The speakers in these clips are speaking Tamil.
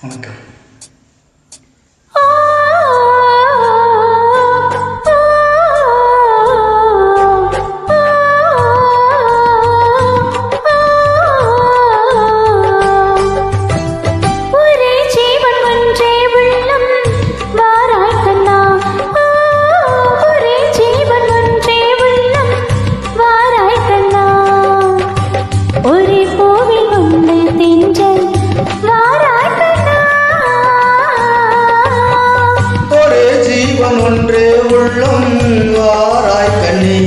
வணக்கம். ஒன்றே உள்ளம் வாராய் கண்ணே,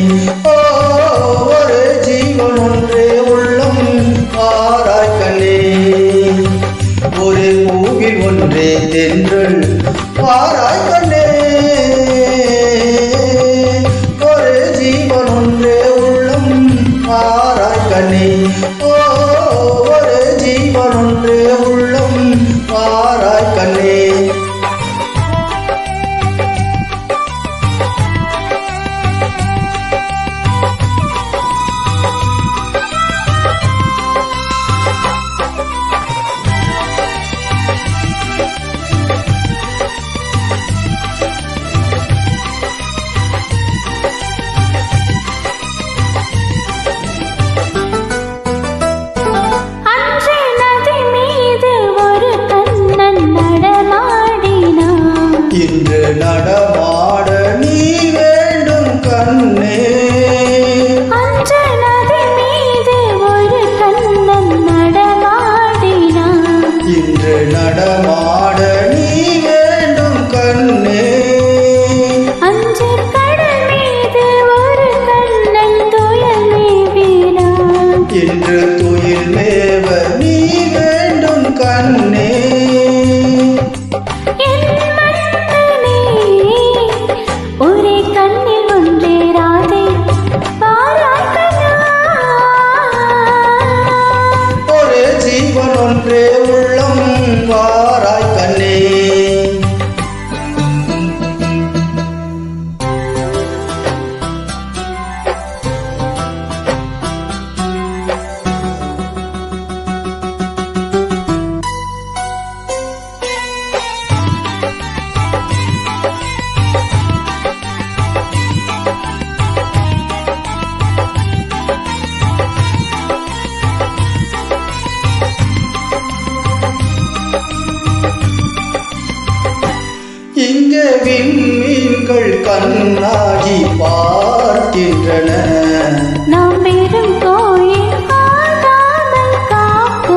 ஒரு ஜீவன் ஒன்றே உள்ளம் வாராய் கண்ணே, ஒரு பூவில் ஒன்றே தென்றல் வாராய் கண்ணே, ஒரு ஜீவன் ஒன்றே உள்ளம் வாராய் கண்ணே, ஒரு ஜீவன் ஒன்றே உள்ளம் வாராய் கண்ணே. இன்று நடமாட நீ வேண்டும் கண்ணே, அன்ற நதி மீது ஒரு கண்ணன் நடமாடினான். இன்று நடமாட நீ வேண்டும் கண்ணே, அன்று கடல் மீது ஒரு கண்ணன் துயில் மேவினான். இன்று துயில் மேவ நீ வேண்டும் கண்ணே, ஒன்றே உள்ளம் வாராய் கண்ணே. இங்கே விண்மீன்கள் கண்ணாகி பார்க்கின்றன, நாம் பெரும் கோயில் ஆடாமல் காக்க.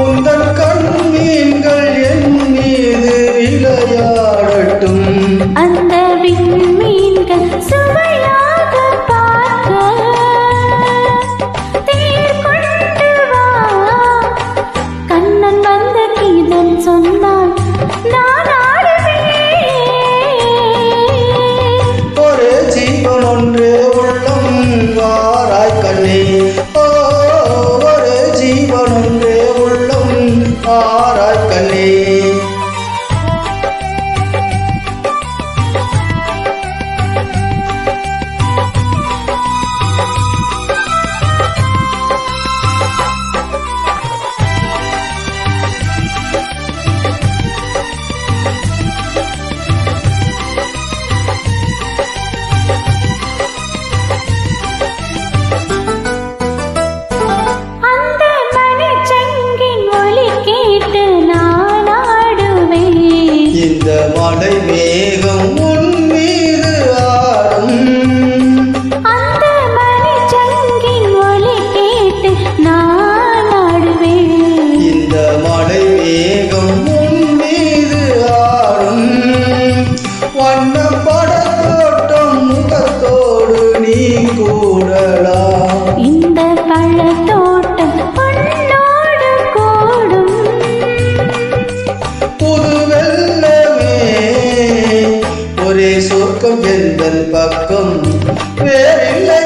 உந்தன் கண்மீன்கள் என் மீது விளையாடட்டும், அந்த விண்மீன்கள் சுவையாக பார்க்க. தேர் கொண்டு வா, கண்ணன் வந்த கீதம் சொன்னான், நான் ஒரே ஜீவன் ஒன்றே உள்ளம் வாராய் கண்ணே, ஒரே ஜீவன் ஒன்றே உள்ளம் வாராய் கண்ணே. இந்த மழை மேகம் உன் மீது ஆடும், அந்த மணிச்சங்கின் ஒலி கேட்டு நான் ஆடுவேன். இந்த மழை மேகம் உன் மீது ஆடும், வண்ண படத்தோட்டம் முகத்தோடு நீ கூடலாம், இந்த பழத்தோட்டம் உன்னோடு கூடும். ஒரே சொர்க்கம் எந்தன் பக்கம் வேறில்லை.